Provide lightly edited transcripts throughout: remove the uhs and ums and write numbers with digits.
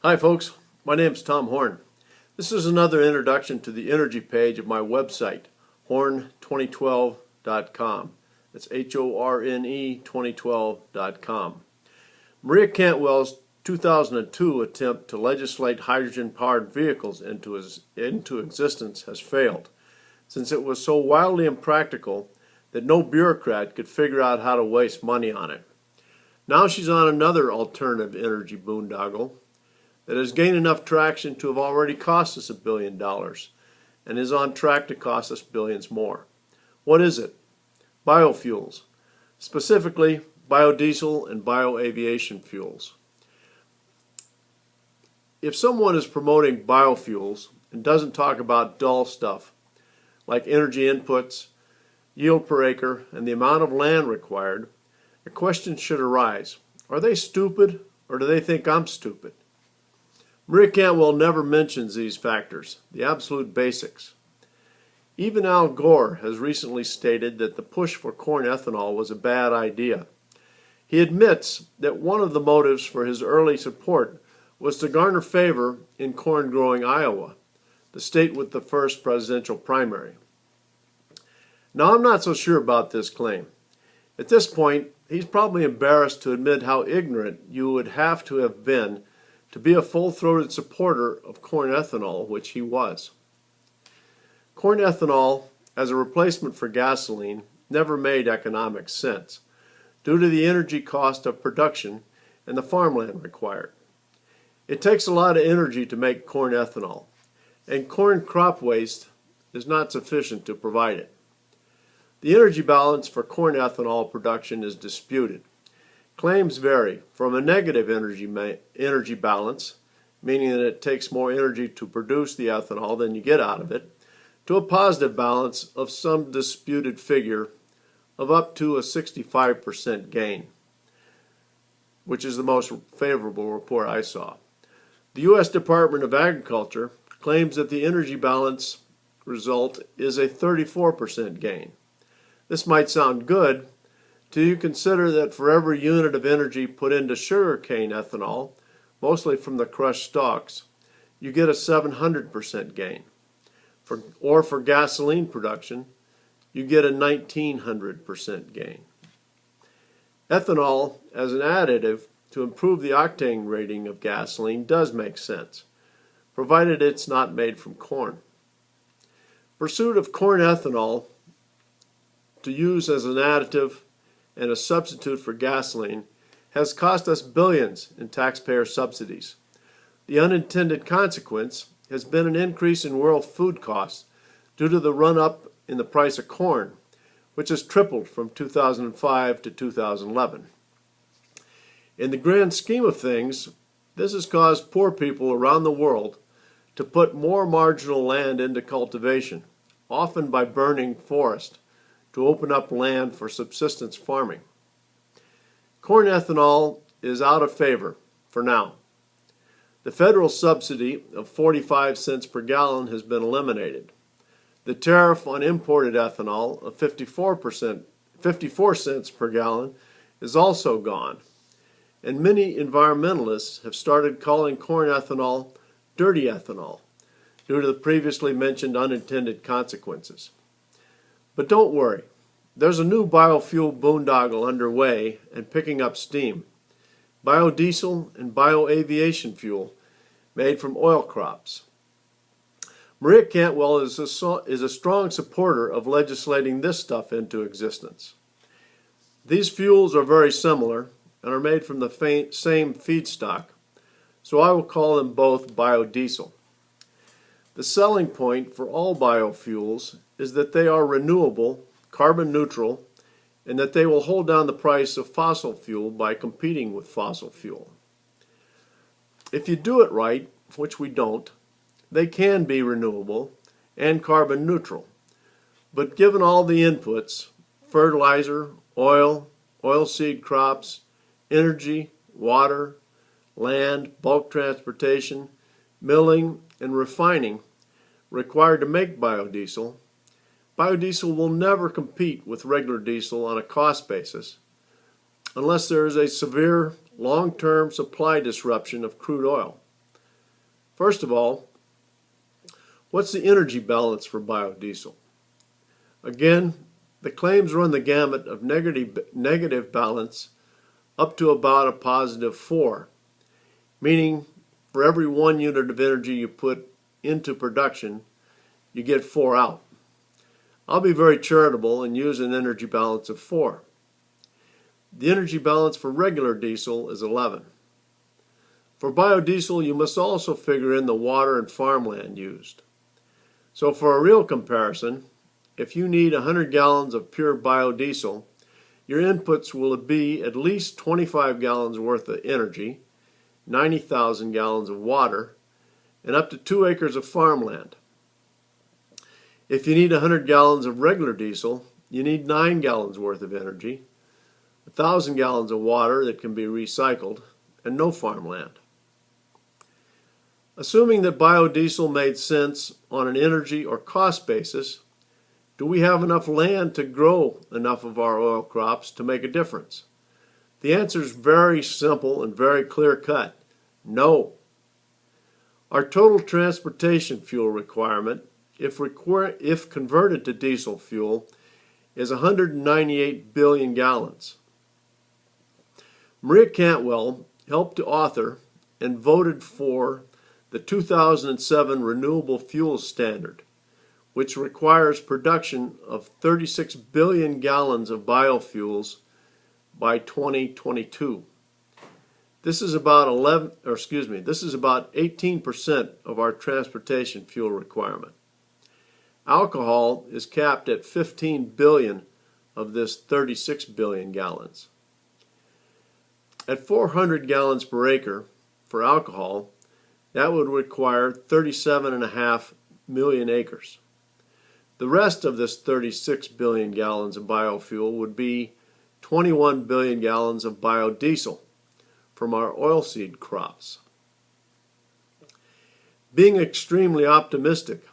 Hi folks, my name is Tom Horn. This is another introduction to the energy page of my website, horne2012.com. That's HORNE 2012.com. Maria Cantwell's 2002 attempt to legislate hydrogen-powered vehicles into existence has failed, since it was so wildly impractical that no bureaucrat could figure out how to waste money on it. Now she's on another alternative energy boondoggle that has gained enough traction to have already cost us $1 billion and is on track to cost us billions more. What is it? Biofuels, specifically biodiesel and bioaviation fuels. If someone is promoting biofuels and doesn't talk about dull stuff like energy inputs, yield per acre, and the amount of land required, a question should arise. Are they stupid, or do they think I'm stupid? Maria Cantwell never mentions these factors, the absolute basics. Even Al Gore has recently stated that the push for corn ethanol was a bad idea. He admits that one of the motives for his early support was to garner favor in corn-growing Iowa, the state with the first presidential primary. Now, I'm not so sure about this claim. At this point, he's probably embarrassed to admit how ignorant you would have to have been to be a full-throated supporter of corn ethanol, which he was. Corn ethanol as a replacement for gasoline never made economic sense due to the energy cost of production and the farmland required. It takes a lot of energy to make corn ethanol, and corn crop waste is not sufficient to provide it. The energy balance for corn ethanol production is disputed. Claims vary from a negative energy balance, meaning that it takes more energy to produce the ethanol than you get out of it, to a positive balance of some disputed figure of up to a 65% gain, which is the most favorable report I saw. The U.S. Department of Agriculture claims that the energy balance result is a 34% gain. This might sound good, till you consider that for every unit of energy put into sugarcane ethanol, mostly from the crushed stalks, you get a 700% gain. For gasoline production, you get a 1900% gain. Ethanol as an additive to improve the octane rating of gasoline does make sense, provided it's not made from corn. Pursuit of corn ethanol to use as an additive and a substitute for gasoline has cost us billions in taxpayer subsidies. The unintended consequence has been an increase in world food costs due to the run-up in the price of corn, which has tripled from 2005 to 2011. In the grand scheme of things, this has caused poor people around the world to put more marginal land into cultivation, often by burning forest, to open up land for subsistence farming. Corn ethanol is out of favor for now. The federal subsidy of 45 cents per gallon has been eliminated. The tariff on imported ethanol of 54 cents per gallon is also gone. And many environmentalists have started calling corn ethanol dirty ethanol due to the previously mentioned unintended consequences. But don't worry, there's a new biofuel boondoggle underway and picking up steam. Biodiesel and bioaviation fuel made from oil crops. Maria Cantwell is a strong supporter of legislating this stuff into existence. These fuels are very similar and are made from the same feedstock, so I will call them both biodiesel. The selling point for all biofuels is that they are renewable, carbon neutral, and that they will hold down the price of fossil fuel by competing with fossil fuel. If you do it right, which we don't, they can be renewable and carbon neutral. But given all the inputs, fertilizer, oil, oilseed crops, energy, water, land, bulk transportation, milling, and refining required to make biodiesel, biodiesel will never compete with regular diesel on a cost basis unless there is a severe long-term supply disruption of crude oil. First of all, what's the energy balance for biodiesel? Again, the claims run the gamut of negative balance up to about a positive 4, meaning for every 1 unit of energy you put into production, you get 4 out. I'll be very charitable and use an energy balance of 4. The energy balance for regular diesel is 11. For biodiesel, you must also figure in the water and farmland used. So for a real comparison, if you need 100 gallons of pure biodiesel, your inputs will be at least 25 gallons worth of energy, 90,000 gallons of water, and up to 2 acres of farmland. If you need 100 gallons of regular diesel, you need 9 gallons worth of energy, 1,000 gallons of water that can be recycled, and no farmland. Assuming that biodiesel made sense on an energy or cost basis, do we have enough land to grow enough of our oil crops to make a difference? The answer is very simple and very clear-cut. No. Our total transportation fuel requirement, if converted to diesel fuel, is 198 billion gallons. Maria Cantwell helped to author and voted for the 2007 Renewable Fuels Standard, which requires production of 36 billion gallons of biofuels by 2022. This is about 18% of our transportation fuel requirement. Alcohol is capped at 15 billion of this 36 billion gallons. At 400 gallons per acre for alcohol, that would require 37.5 million acres. The rest of this 36 billion gallons of biofuel would be 21 billion gallons of biodiesel from our oilseed crops. Being extremely optimistic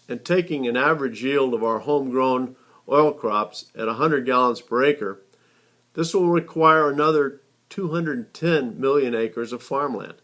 and taking an average yield of our homegrown oil crops at 100 gallons per acre, this will require another 210 million acres of farmland,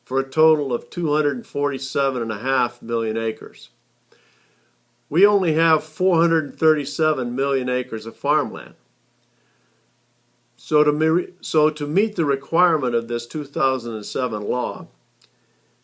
for a total of 247.5 million acres. We only have 437 million acres of farmland. So to meet the requirement of this 2007 law,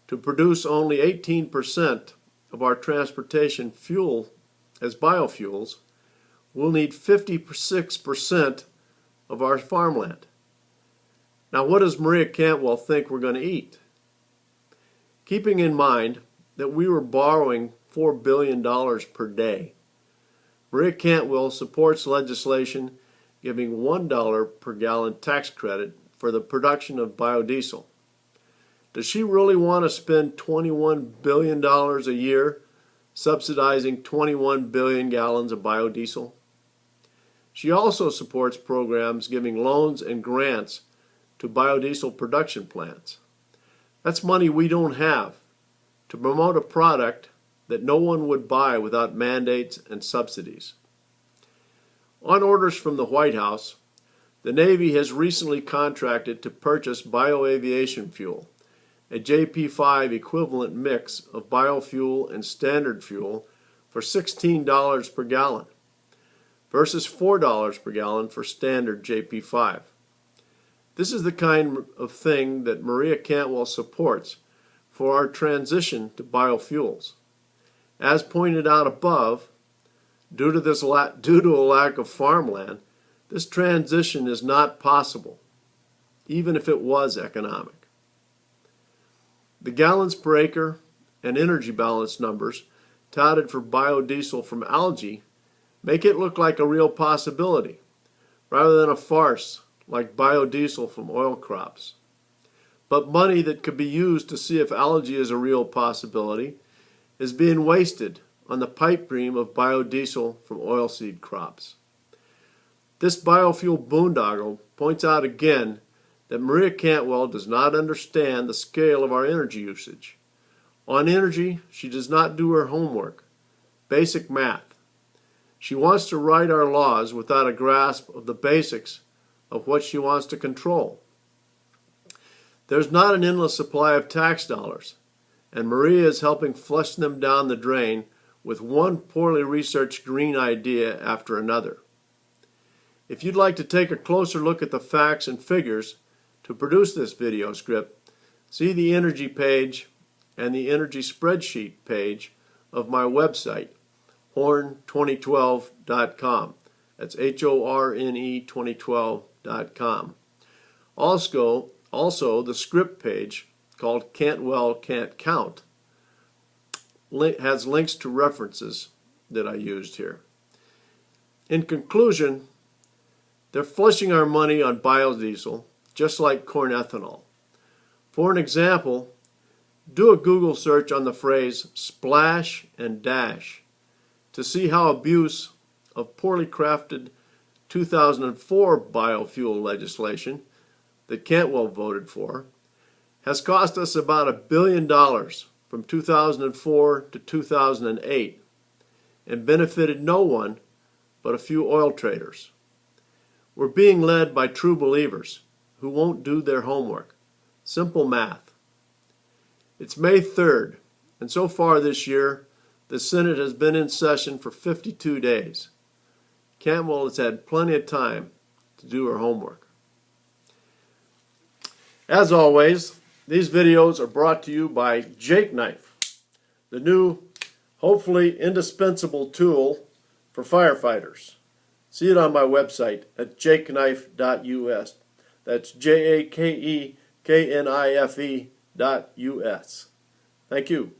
to produce only 18% of our transportation fuel as biofuels, we'll need 56% of our farmland. Now, what does Maria Cantwell think we're going to eat? Keeping in mind that we were borrowing $4 billion per day, Maria Cantwell supports legislation giving $1 per gallon tax credit for the production of biodiesel. Does she really want to spend $21 billion a year subsidizing 21 billion gallons of biodiesel? She also supports programs giving loans and grants to biodiesel production plants. That's money we don't have to promote a product that no one would buy without mandates and subsidies. On orders from the White House, the Navy has recently contracted to purchase bioaviation fuel, a JP5 equivalent mix of biofuel and standard fuel for $16 per gallon versus $4 per gallon for standard JP5. This is the kind of thing that Maria Cantwell supports for our transition to biofuels. As pointed out above, due to a lack of farmland, this transition is not possible, even if it was economic. The gallons per acre and energy balance numbers touted for biodiesel from algae make it look like a real possibility, rather than a farce like biodiesel from oil crops. But money that could be used to see if algae is a real possibility is being wasted on the pipe dream of biodiesel from oilseed crops. This biofuel boondoggle points out again that Maria Cantwell does not understand the scale of our energy usage. On energy, she does not do her homework, basic math. She wants to write our laws without a grasp of the basics of what she wants to control. There's not an endless supply of tax dollars, and Maria is helping flush them down the drain with one poorly researched green idea after another. If you'd like to take a closer look at the facts and figures to produce this video script, see the energy page and the energy spreadsheet page of my website, horne2012.com. That's HORNE 2012.com. Also, the script page called Cantwell Can't Count has links to references that I used here. In conclusion, they're flushing our money on biodiesel just like corn ethanol. For an example, do a Google search on the phrase splash and dash to see how abuse of poorly crafted 2004 biofuel legislation that Cantwell voted for has cost us about $1 billion from 2004 to 2008 and benefited no one but a few oil traders. We're being led by true believers who won't do their homework. Simple math. It's May 3rd, and so far this year, the Senate has been in session for 52 days. Cantwell has had plenty of time to do her homework. As always, these videos are brought to you by Jackknife, the new, hopefully indispensable tool for firefighters. See it on my website at jakeknife.us. That's JAKEKNIFE.us. Thank you.